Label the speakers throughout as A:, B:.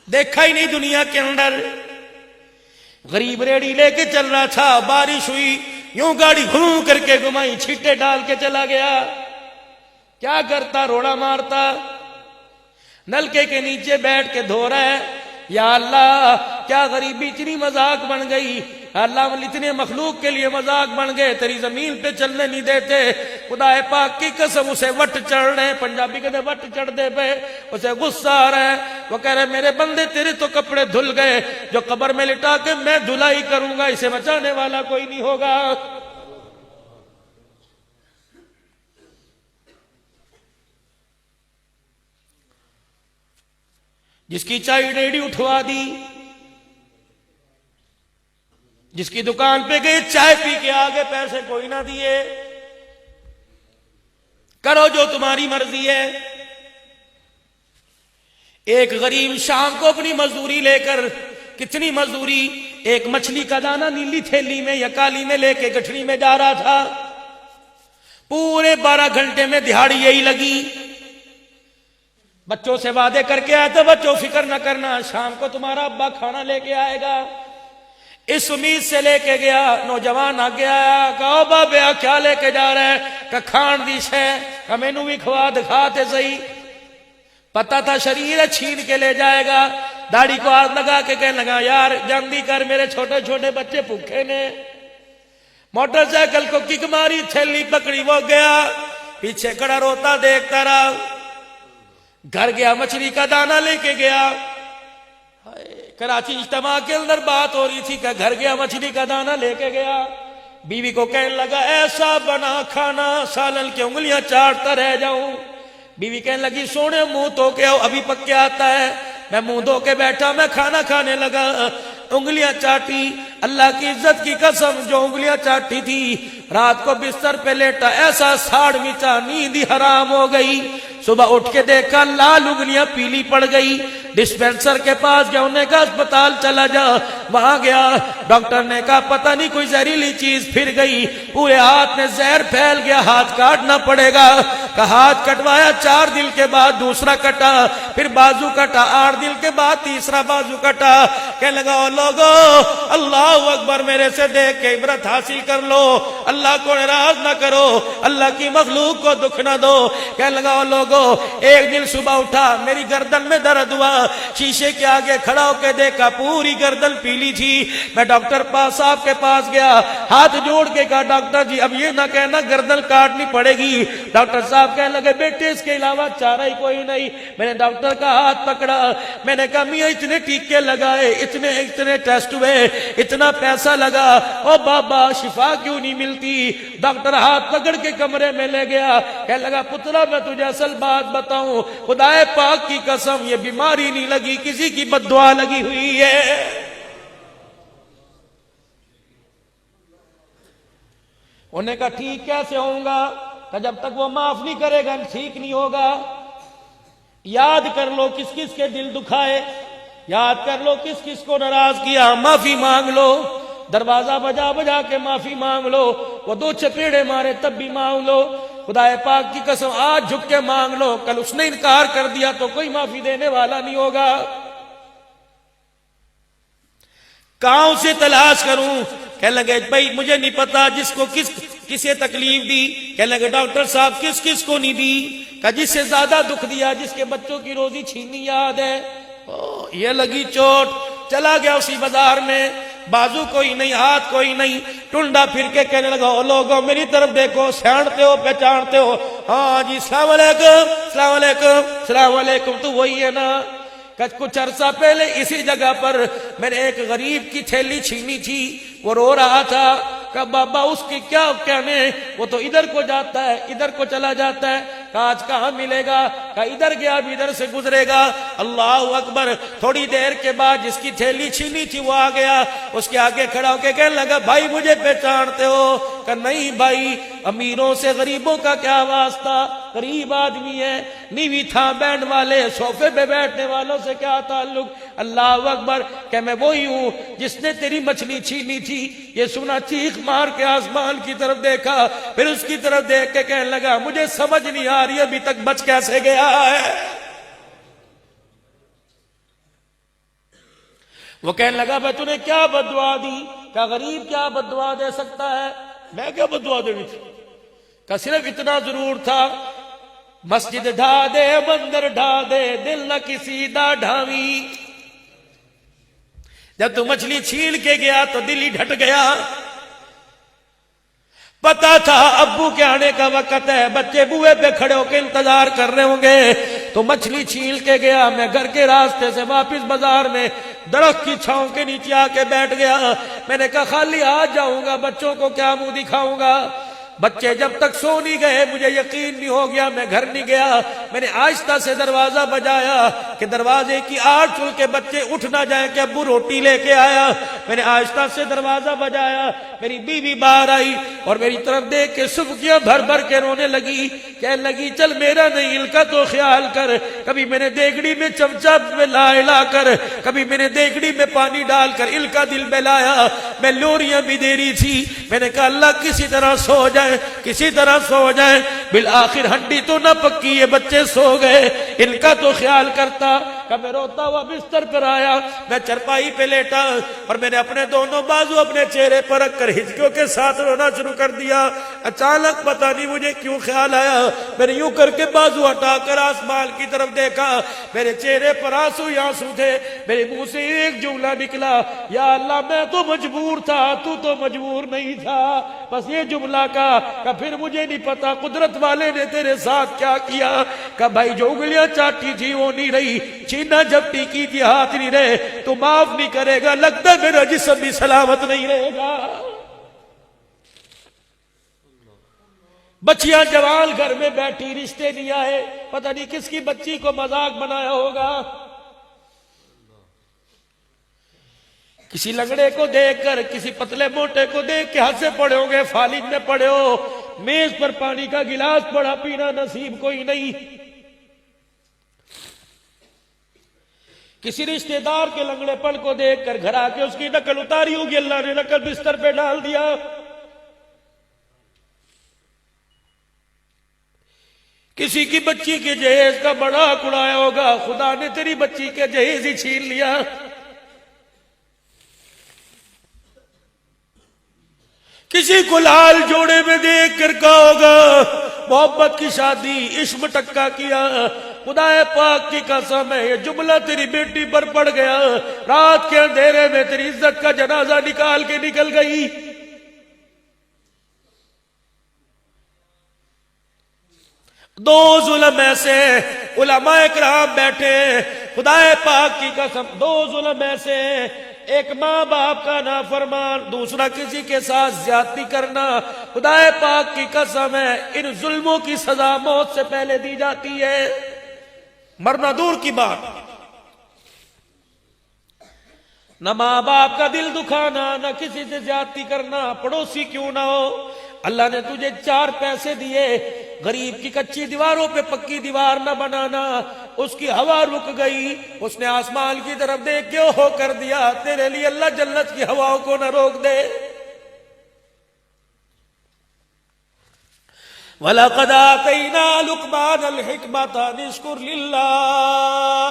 A: دیکھا ہی نہیں دنیا کے اندر. غریب ریڑی لے کے چل رہا تھا, بارش ہوئی, یوں گاڑی گھوم کر کے گھمائی, چھیٹے ڈال کے چلا گیا. کیا کرتا, روڑا مارتا, نلکے کے نیچے بیٹھ کے دھو رہا ہے. یا اللہ کیا غریبی اتنی مذاق بن گئی, اللہ اتنے مخلوق کے لیے مذاق بن گئے, تیری زمین پہ چلنے نہیں دیتے. خدا پاک کی قسم اسے وٹ چڑھ رہے ہیں, پنجابی کہتے ہیں وٹ چڑھ دے پہ, اسے غصہ آ رہا ہے. وہ کہہ رہے میرے بندے تیرے تو کپڑے دھل گئے, جو قبر میں لٹا کے میں دھلائی کروں گا, اسے بچانے والا کوئی نہیں ہوگا. جس کی چائے ریڑھی اٹھوا دی, جس کی دکان پہ گئے چائے پی کے آگے, پیسے کوئی نہ دیے, کرو جو تمہاری مرضی ہے. ایک غریب شام کو اپنی مزدوری لے کر, کتنی مزدوری, ایک مچھلی کا دانہ نیلی تھیلی میں یا کالی میں لے کے گٹھڑی میں جا رہا تھا. پورے 12 گھنٹے میں دہاڑی یہی لگی. بچوں سے وعدے کر کے آیا تھا, بچوں فکر نہ کرنا, شام کو تمہارا ابا کھانا لے کے آئے گا. اس امید سے لے کے گیا. نوجوان آ گیا, کہا بابا کیا لے کے جا رہا ہے, کہ کھان دی شے, کہ مینو بھی کھوا دکھا تے صحیح. پتا تھا شریر ہے, چھین کے لے جائے گا. داڑھی کو ہاتھ لگا کے کہنے لگا یار جلدی کر, میرے چھوٹے چھوٹے بچے بھوکے نے. موٹر سائیکل کو کک ماری, تھیلی پکڑی, وہ گیا, پیچھے کڑا روتا دیکھتا رہا. گھر گیا, مچھلی کا دانہ لے کے گیا. کراچی اجتماع کے اندر بات ہو رہی تھی کہ گھر گیا, مچھلی کا دانہ لے کے گیا. بیوی کو کہنے لگا ایسا بنا کھانا سالن کی انگلیاں چاٹتا رہ جاؤں. بیوی کہنے لگی سونے منہ دھو کے آؤ, ابھی پک کے آتا ہے. میں منہ دھو کے بیٹھا, میں کھانا کھانے لگا, انگلیاں چاٹی. اللہ کی عزت کی قسم, جو انگلیاں چاٹی تھی, رات کو بستر پہ لیٹا, ایسا ساڑ مچا, نیند ہی حرام ہو گئی. صبح اٹھ کے دیکھا لال انگلیاں پیلی پڑ گئی. ڈسپینسر کے پاس گیا, انہوں نے کہا اسپتال چلا جا. وہاں گیا, ڈاکٹر نے کہا پتہ نہیں کوئی زہریلی چیز پھر گئی, پورے ہاتھ میں زہر پھیل گیا, ہاتھ کاٹنا پڑے گا. کہ ہاتھ کٹوایا, 4 دن کے بعد دوسرا کٹا, پھر بازو کٹا, 8 دن کے بعد تیسرا بازو کٹا. کہنے لگا او لوگو اللہ اکبر, میرے سے دیکھ کے عبرت حاصل کر لو, اللہ کو ناراض نہ کرو, اللہ کی مخلوق کو دکھ نہ دو. کہنے لگا او لوگو, ایک دن صبح اٹھا, میری گردن میں درد ہوا, شیشے کے آگے کھڑا ہو کے دیکھا پوری گردن پیلی تھی. میں ڈاکٹر صاحب کے پاس گیا, ہاتھ جوڑ کے کہا ڈاکٹر جی اب یہ نہ کہنا گردن کاٹنی پڑے گی. ڈاکٹر صاحب کہنے لگے بیٹے اس کے علاوہ چارہ ہی کوئی نہیں. میں نے ڈاکٹر کا ہاتھ پکڑا, میں نے کہا میاں اتنے ٹیکے لگائے, اتنے ٹیسٹ ہوئے, اتنا پیسہ لگا, او بابا شفا کیوں نہیں ملتی. ڈاکٹر ہاتھ پکڑ کے کمرے میں لے گیا. کہنے لگا پترا میں تجھے اصل بات بتاؤں, خدا پاک کی قسم یہ بیماری نہیں لگی, کسی کی بد دعا لگی ہوئی ہے. انہوں نے کہا ٹھیک کیسے ہوں گا, کہ جب تک وہ معاف نہیں کرے گا ٹھیک نہیں ہوگا. یاد کر لو کس کس کے دل دکھائے, یاد کر لو کس کس کو ناراض کیا, معافی مانگ لو. دروازہ بجا بجا کے معافی مانگ لو, وہ 2 چپیڑے مارے تب بھی مانگ لو. خدا پاک کی قسم آج جھک کے مانگ لو, کل اس نے انکار کر دیا تو کوئی معافی دینے والا نہیں ہوگا. کہاں اسے تلاش کروں. کہنے لگے بھائی مجھے نہیں پتا جس کو کسے تکلیف دی. کہنے لگے ڈاکٹر صاحب کس کس کو نہیں دی. کہ جس سے زیادہ دکھ دیا, جس کے بچوں کی روزی چھینی یاد ہے, یہ لگی چوٹ. چلا گیا اسی بازار میں, بازو کوئی نہیں, ہاتھ کوئی نہیں, ٹنڈا پھر کے کہنے لگا او لوگوں میری طرف دیکھو, سیاںتے ہو پہچانتے ہو, ہاں جی السلام علیکم السلام علیکم السلام علیکم, تو وہی ہے نا. کچھ عرصہ پہلے اسی جگہ پر میں نے ایک غریب کی تھیلی چھینی تھی, وہ رو رہا تھا. کہ بابا اس کی کیا کہنے, وہ تو ادھر کو جاتا ہے ادھر کو چلا جاتا ہے. آج کہاں ملے گا, کہ ادھر گیا بھی ادھر سے گزرے گا. اللہ اکبر. تھوڑی دیر کے بعد جس کی تھیلی چھینی تھی وہ آ گیا, اس کے آگے کھڑا ہو کے کہنے لگا بھائی مجھے پہچانتے ہو. کہ نہیں بھائی, امیروں سے غریبوں کا کیا واسطہ, غریب آدمی ہے, نیوی تھا بینڈ والے صوفے پہ بیٹھنے والوں سے کیا تعلق. اللہ اکبر. کہ میں وہی ہوں جس نے تیری مچھلی چھینی تھی. یہ سنا, چیخ مار کے آسمان کی طرف دیکھا, پھر اس کی طرف دیکھ کے کہنے لگا مجھے سمجھ نہیں آ رہی ابھی تک بچ کیسے گیا ہے. وہ کہنے لگا میں تُو نے کیا بددعا دی؟ کہا غریب کیا بددعا دے سکتا ہے؟ میں کیا بددعا دینی تھی؟ کہا صرف اتنا ضرور تھا، مسجد ڈھا دے مندر ڈھا دے دل نہ کسی دا ڈھاوی۔ جب تو مچھلی چھیل کے گیا تو دل ہی ڈھٹ گیا، پتا تھا ابو کے آنے کا وقت ہے، بچے بوئے پہ کھڑے ہو کے انتظار کر رہے ہوں گے، تو مچھلی چھیل کے گیا۔ میں گھر کے راستے سے واپس بازار میں درخت کی چھاؤں کے نیچے آ کے بیٹھ گیا۔ میں نے کہا خالی آ جاؤں گا، بچوں کو کیا منہ دکھاؤں گا؟ بچے جب تک سو نہیں گئے مجھے یقین نہیں ہو گیا، میں گھر نہیں گیا۔ میں نے آہستہ سے دروازہ بجایا کہ دروازے کی آڑ چل کے بچے اٹھ نہ جائیں کہ ابو روٹی لے کے آیا۔ میں نے آہستہ سے دروازہ بجایا، میری بیوی باہر آئی اور میری طرف دیکھ کے سبکیاں بھر بھر کے رونے لگی، کہنے لگی چل میرا نہیں ان کا تو خیال کر۔ کبھی میں نے دیگڑی میں چمچہ ملا کر، کبھی میں نے دیگڑی میں پانی ڈال کر ان کا دل بہلایا۔ میں لوریاں بھی دے رہی تھی۔ میں نے کہا اللہ کسی طرح سو جائے، کسی طرح سو جائیں۔ بالآخر ہڈی تو نہ پکی، یہ بچے سو گئے، ان کا تو خیال کرتا۔ کہ میں روتا ہوا بستر پر آیا، میں چرپائی پہ لیٹا اور میں نے اپنے دونوں بازو اپنے چہرے پر رکھ کر ہچکیوں کے ساتھ رونا شروع کر دیا۔ اچانک پتہ نہیں مجھے کیوں خیال آیا، میں نے یوں کر کے بازو ہٹا کر آسمان کی طرف دیکھا، میرے چہرے پر آنسو ہی آنسو تھے۔ میرے منہ سے ایک جملہ نکلا، یا اللہ میں تو مجبور تھا، تو تو مجبور نہیں تھا۔ بس یہ جملہ کا پھر مجھے نہیں پتا قدرت والے نے تیرے ساتھ کیا کیا۔ کہ بھائی جو انگلیاں چاٹی تھی وہ نہیں رہی، چینا جھپٹی کی تھی ہاتھ نہیں رہے، تو معاف نہیں کرے گا، لگتا میرا جسم بھی سلامت نہیں رہے گا۔ بچیاں جوان گھر میں بیٹھی، رشتے نہیں آئے، پتہ نہیں کس کی بچی کو مذاق بنایا ہوگا۔ کسی لنگڑے کو دیکھ کر، کسی پتلے موٹے کو دیکھ کے ہنسے پڑے ہوں گے، فالج میں پڑے ہو، میز پر پانی کا گلاس پڑا، پینا نصیب کوئی نہیں۔ کسی رشتہ دار کے لنگڑے پن کو دیکھ کر گھر آ کے اس کی نقل اتاری ہوگی، اللہ نے نقل بستر پہ ڈال دیا۔ کسی کی بچی کے جہیز کا بڑا اڑایا ہوگا، خدا نے تیری بچی کے جہیز ہی چھین لیا۔ کسی کو لال جوڑے میں دیکھ کر کہا ہوگا محبت کی شادی عشق ٹکا کیا، خدا پاک کی قسم ہے یہ جملہ تیری بیٹی پر پڑ گیا، رات کے اندھیرے میں تیری عزت کا جنازہ نکال کے نکل گئی۔ دو ظلم ایسے علماء کرام بیٹھے، خدا پاک کی قسم، دو ظلم ایسے، ایک ماں باپ کا نافرمان، دوسرا کسی کے ساتھ زیادتی کرنا، خدا پاک کی قسم ہے ان ظلموں کی سزا موت سے پہلے دی جاتی ہے، مرنا دور کی بات۔ نہ ماں باپ کا دل دکھانا، نہ کسی سے زیادتی کرنا، پڑوسی کیوں نہ ہو۔ اللہ نے تجھے 4 پیسے دیے، غریب کی کچی دیواروں پہ پکی دیوار نہ بنانا، اس کی ہوا رک گئی، اس نے آسمان کی طرف دیکھ کے ہو کر دیا، تیرے لیے اللہ جنت کی ہواؤں کو نہ روک دے۔ وَلَقَدْ آتَيْنَا لُقْمَانَ الْحِكْمَةَ أَنِ اشْكُرْ لِلَّهِ۔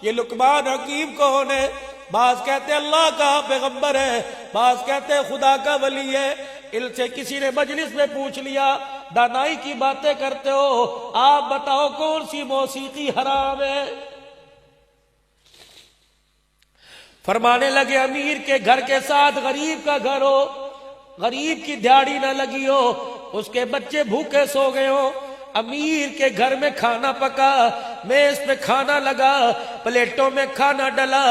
A: یہ لقمان حکیم کون ہے؟ بعض کہتے اللہ کا پیغمبر ہے، بعض کہتے خدا کا ولی ہے۔ ان سے کسی نے مجلس میں پوچھ لیا، دانائی کی باتیں کرتے ہو، آپ بتاؤ کون سی موسیقی حرام ہے؟ فرمانے لگے امیر کے گھر کے ساتھ غریب کا گھر ہو، غریب کی دیہڑی نہ لگی ہو، اس کے بچے بھوکے سو گئے ہو، امیر کے گھر میں کھانا پکا، میز پہ کھانا لگا، پلیٹوں میں کھانا ڈلا،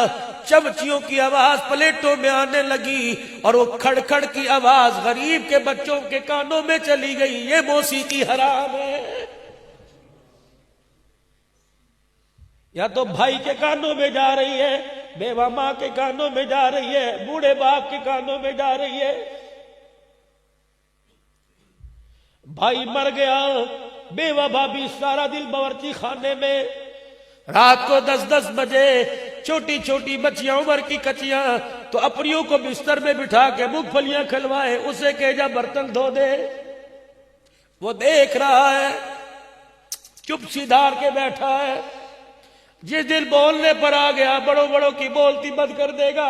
A: چمچیوں کی آواز پلیٹوں میں آنے لگی اور وہ کھڑ کھڑ کی آواز غریب کے بچوں کے کانوں میں چلی گئی، یہ موسیقی حرام ہے۔ یا تو بھائی کے کانوں میں جا رہی ہے، بیوہ ماں کے کانوں میں جا رہی ہے، بوڑھے باپ کے کانوں میں جا رہی ہے۔ بھائی مر گیا، بیوہ بھابھی سارا دل باورچی خانے میں، رات کو 10-10 بجے چھوٹی چھوٹی بچیاں عمر کی کچیاں تو اپنیوں کو بستر میں بٹھا کے مونگ پھلیاں کھلوائے، اسے کہ جا برتن دھو دے۔ وہ دیکھ رہا ہے، چپ سی دھار کے بیٹھا ہے، جس دل بولنے پر آ گیا بڑوں بڑوں کی بولتی بند کر دے گا.